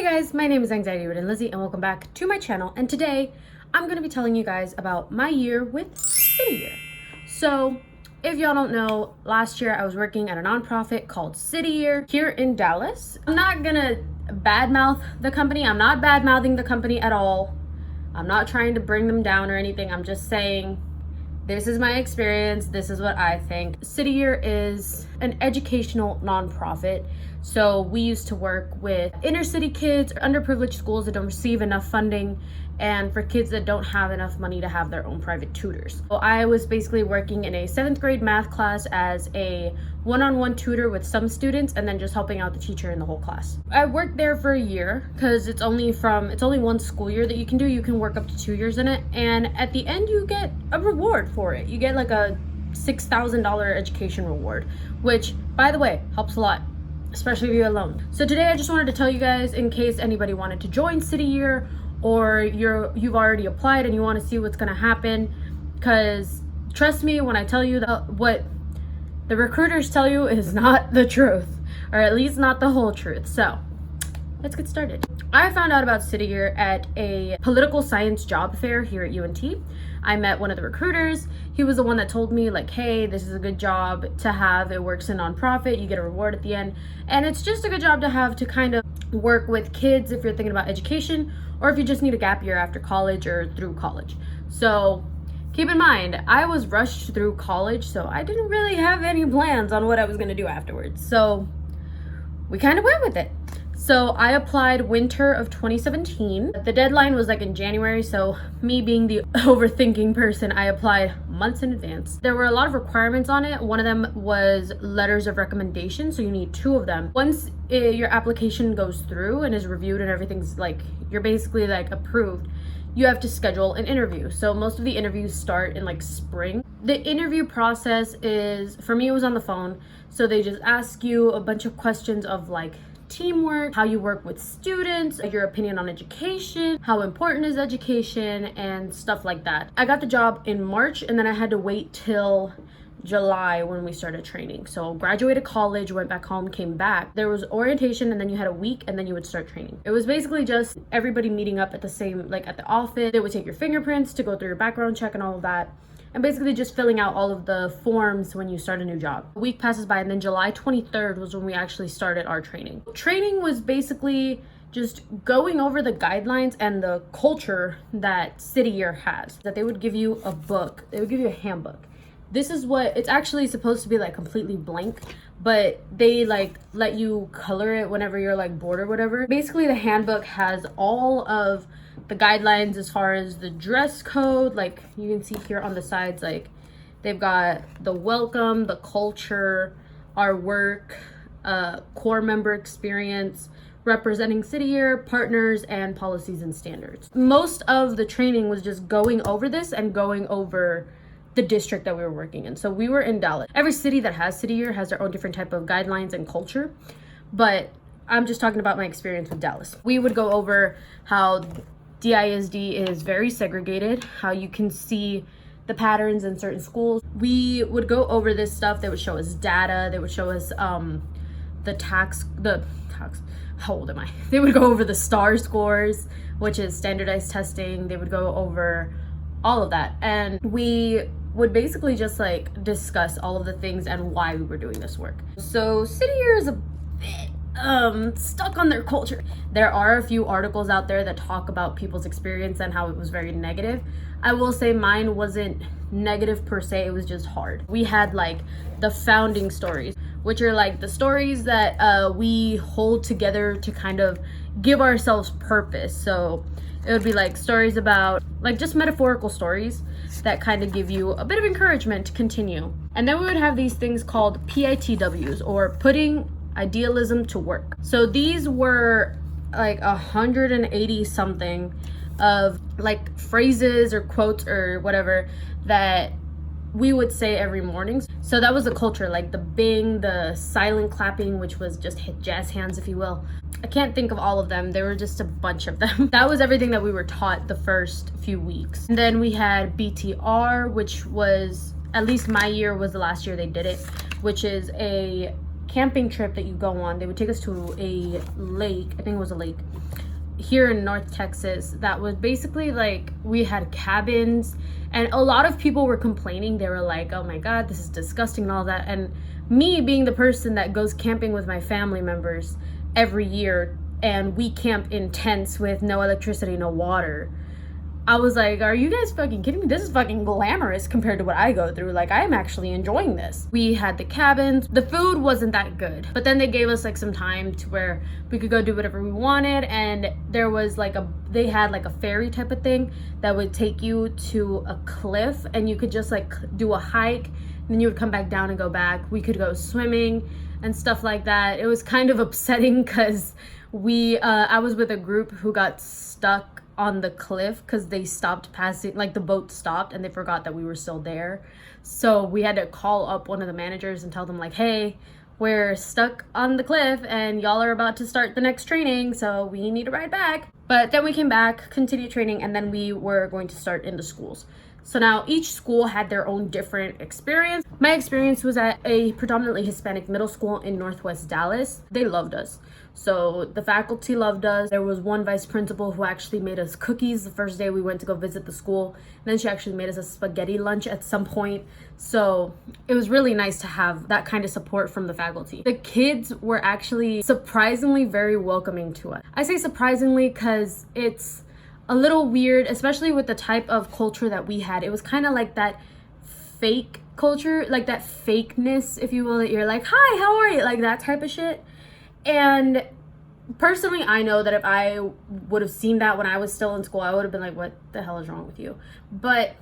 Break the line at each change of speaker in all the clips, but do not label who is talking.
guys, my name is anxietyriddenlizzy and welcome back to my channel, and today I'm going to be telling you guys about my year with City Year. So if y'all don't know, last year I was working at a nonprofit called City Year here in Dallas. I'm not gonna badmouth the company. I'm not badmouthing the company at all. I'm not trying to bring them down or anything. I'm just saying this is my experience. This is what I think. City Year is an educational nonprofit. So we used to work with inner city kids, underprivileged schools that don't receive enough funding, and for kids that don't have enough money to have their own private tutors. So I was basically working in a 7th grade math class as a one-on-one tutor with some students, and then just helping out the teacher in the whole class. I worked there for a year because it's only one school year that you can do. You can work up to 2 years in it, and at the end you get a reward for it. You get like a $6,000 education reward, which, by the way, helps a lot, especially if you're alone. So today I just wanted to tell you guys, in case anybody wanted to join City Year, or you've already applied and you want to see what's going to happen, because trust me when I tell you that what the recruiters tell you is not the truth, or at least not the whole truth. So let's get started. I found out about City Year at a political science job fair here at UNT. I met one of the recruiters. He was the one that told me, like, hey, this is a good job to have. It works in nonprofit. You get a reward at the end. And it's just a good job to have to kind of work with kids if you're thinking about education, or if you just need a gap year after college or through college. So keep in mind, I was rushed through college, so I didn't really have any plans on what I was going to do afterwards. So we kind of went with it. So I applied winter of 2017. The deadline was like in January, so me being the overthinking person, I applied months in advance. There were a lot of requirements on it. One of them was letters of recommendation, so you need 2 of them. Once your application goes through and is reviewed and everything's like, you're basically like approved, you have to schedule an interview. So most of the interviews start in like spring. The interview process is, for me, it was on the phone. So they just ask you a bunch of questions of like teamwork, how you work with students, your opinion on education, how important is education, and stuff like that. I got the job in March, and then I had to wait till July when we started training. So graduated college, went back home, came back. There was orientation, and then you had a week, and then you would start training. It was basically just everybody meeting up at the same, like at the office. They would take your fingerprints to go through your background check and all of that, and basically just filling out all of the forms when you start a new job. A week passes by, and then July 23rd was when we actually started our training. Training was basically just going over the guidelines and the culture that City Year has. That they would give you a book, they would give you a handbook. This is what, it's actually supposed to be like completely blank, but they like let you color it whenever you're like bored or whatever. Basically the handbook has all of the guidelines as far as the dress code. Like you can see here on the sides, like they've got the welcome, the culture, our work, core member experience, representing City Year, partners, and policies and standards. Most of the training was just going over this and going over the district that we were working in. So we were in Dallas. Every city that has City Year has their own different type of guidelines and culture, but I'm just talking about my experience with Dallas. We would go over how DISD is very segregated, how you can see the patterns in certain schools. We would go over this stuff. They would show us data. They would show us how old am I? They would go over the STAR scores, which is standardized testing. They would go over all of that. And we would basically just like discuss all of the things and why we were doing this work. So City Year is a bit stuck on their culture. There are a few articles out there that talk about people's experience and how it was very negative. I will say mine wasn't negative per se, it was just hard. We had like the founding stories, which are like the stories that we hold together to kind of give ourselves purpose. So it would be like stories about like just metaphorical stories that kind of give you a bit of encouragement to continue. And then we would have these things called PITWs, or putting idealism to work. So these were like 180 something of like phrases or quotes or whatever that we would say every morning. So that was the culture, like the bing, the silent clapping, which was just hit jazz hands, if you will. I can't think of all of them. There were just a bunch of them. That was everything that we were taught the first few weeks. And then we had BTR, which was, at least my year was the last year they did it, which is a camping trip that you go on. They would take us to a lake, I think it was a lake here in North Texas, that was basically like, we had cabins, and a lot of people were complaining. They were like, oh my god, this is disgusting and all that. And me being the person that goes camping with my family members every year, and we camp in tents with no electricity, no water, I was like, are you guys fucking kidding me? This is fucking glamorous compared to what I go through. Like, I'm actually enjoying this. We had the cabins. The food wasn't that good, but then they gave us like some time to where we could go do whatever we wanted. And there was like they had like a ferry type of thing that would take you to a cliff, and you could just like do a hike, and then you would come back down and go back. We could go swimming and stuff like that. It was kind of upsetting because I was with a group who got stuck on the cliff because they stopped passing, like the boat stopped and they forgot that we were still there. So we had to call up one of the managers and tell them like, hey, we're stuck on the cliff and y'all are about to start the next training, so we need a ride back. But then we came back, continued training, and then we were going to start in the schools. So now each school had their own different experience. My experience was at a predominantly Hispanic middle school in Northwest Dallas. They loved us. So the faculty loved us. There was one vice principal who actually made us cookies the first day we went to go visit the school. And then she actually made us a spaghetti lunch at some point. So it was really nice to have that kind of support from the faculty. The kids were actually surprisingly very welcoming to us. I say surprisingly because it's a little weird, especially with the type of culture that we had. It was kind of like that fake culture, like that fakeness, if you will. You're like, hi, how are you? Like that type of shit. And personally, I know that if I would have seen that when I was still in school, I would have been like, what the hell is wrong with you? But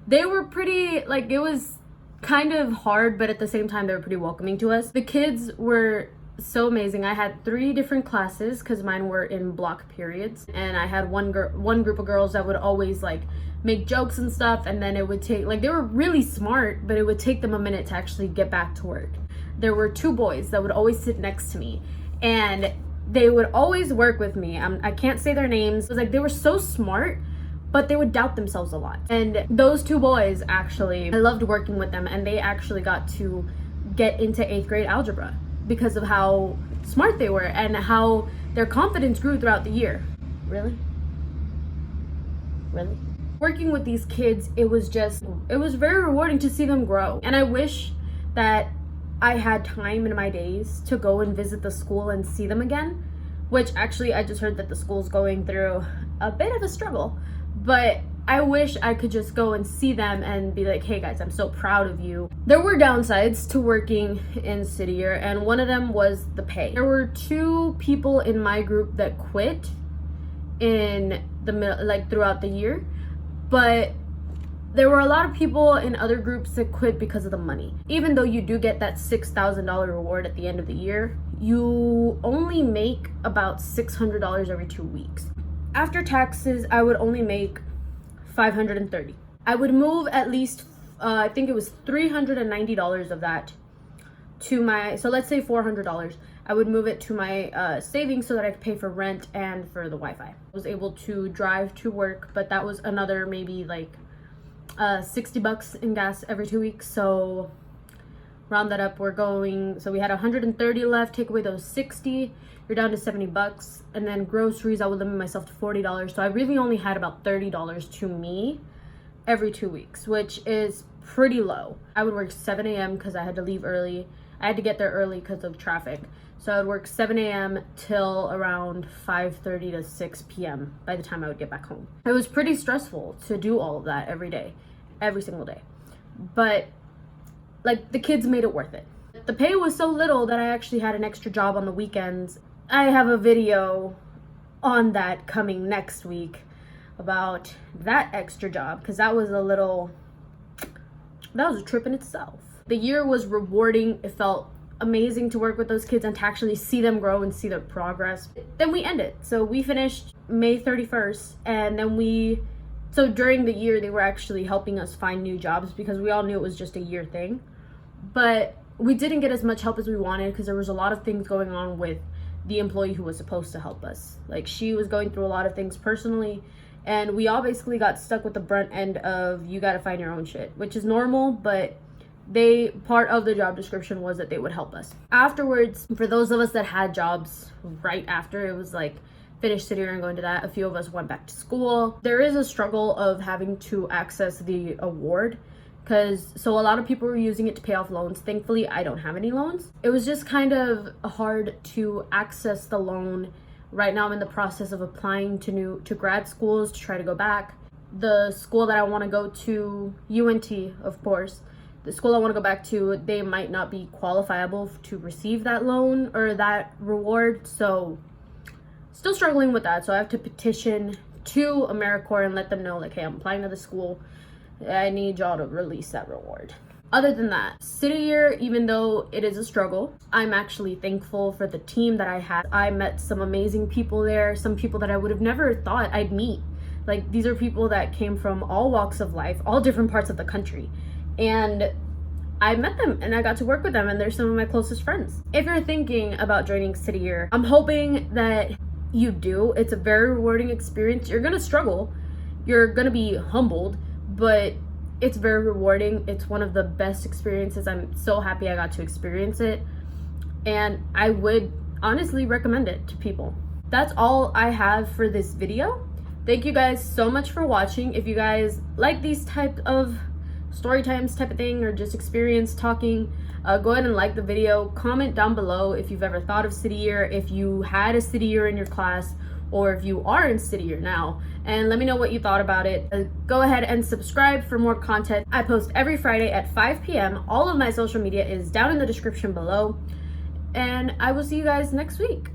they were pretty, like, it was kind of hard, but at the same time, they were pretty welcoming to us. The kids were so amazing. I had 3 different classes because mine were in block periods, and I had one group of girls that would always like make jokes and stuff, and then it would take, like, they were really smart, but it would take them a minute to actually get back to work. There were 2 boys that would always sit next to me, and they would always work with me. I can't say their names. It was like they were so smart, but they would doubt themselves a lot. And those 2 boys, actually, I loved working with them, and they actually got to get into 8th grade algebra because of how smart they were and how their confidence grew throughout the year. Really? Working with these kids, it was very rewarding to see them grow. And I wish that I had time in my days to go and visit the school and see them again, which actually I just heard that the school's going through a bit of a struggle, but I wish I could just go and see them and be like, hey guys, I'm so proud of you. There were downsides to working in City Year, and one of them was the pay. There were 2 people in my group that quit in the middle, like throughout the year, but there were a lot of people in other groups that quit because of the money. Even though you do get that $6,000 reward at the end of the year, you only make about $600 every 2 weeks. After taxes, I would only make $530. I would move at least, I think it was $390 of that to my, so let's say $400. I would move it to my savings so that I could pay for rent and for the Wi-Fi. I was able to drive to work, but that was another maybe like $60 in gas every 2 weeks. So round that up, we're going, so we had 130 left, take away those 60, you're down to $70. And then groceries, I would limit myself to $40. So I really only had about $30 to me every 2 weeks, which is pretty low. I would work 7 a.m. because I had to leave early. I had to get there early because of traffic. So I would work 7 a.m. till around 5:30 to 6 p.m. by the time I would get back home. It was pretty stressful to do all of that every day, every single day. But like the kids made it worth it. The pay was so little that I actually had an extra job on the weekends. I have a video on that coming next week about that extra job because that was a trip in itself. The year was rewarding. It felt amazing to work with those kids and to actually see them grow and see their progress. Then we ended. So we finished May 31st, and then so during the year they were actually helping us find new jobs because we all knew it was just a year thing. But we didn't get as much help as we wanted because there was a lot of things going on with the employee who was supposed to help us. Like, she was going through a lot of things personally, and we all basically got stuck with the brunt end of you gotta find your own shit, which is normal, but part of the job description was that they would help us. Afterwards, for those of us that had jobs right after, it was like finished City Year and going to that, a few of us went back to school. There is a struggle of having to access the award, so a lot of people were using it to pay off loans. Thankfully, I don't have any loans. It was just kind of hard to access the loan. Right now I'm in the process of applying to grad schools to try to go back. The school that I want to go to, UNT, of course, the school I want to go back to, they might not be qualifiable to receive that loan or that reward. So still struggling with that. So I have to petition to AmeriCorps and let them know, like, hey, I'm applying to the school. I need y'all to release that reward. Other than that, City Year, even though it is a struggle, I'm actually thankful for the team that I had. I met some amazing people there, some people that I would have never thought I'd meet. Like, these are people that came from all walks of life, all different parts of the country. And I met them and I got to work with them, and they're some of my closest friends. If you're thinking about joining City Year, I'm hoping that you do. It's a very rewarding experience. You're gonna struggle, you're gonna be humbled, but it's very rewarding. It's one of the best experiences. I'm so happy I got to experience it, and I would honestly recommend it to people. That's all I have for this video. Thank you guys so much for watching. If you guys like these type of story times type of thing, or just experience talking, go ahead and like the video. Comment down below if you've ever thought of City Year, if you had a City Year in your class, or if you are in City Year now, and let me know what you thought about it. Go ahead and subscribe for more content. I post every Friday at 5 p.m. All of my social media is down in the description below, and I will see you guys next week.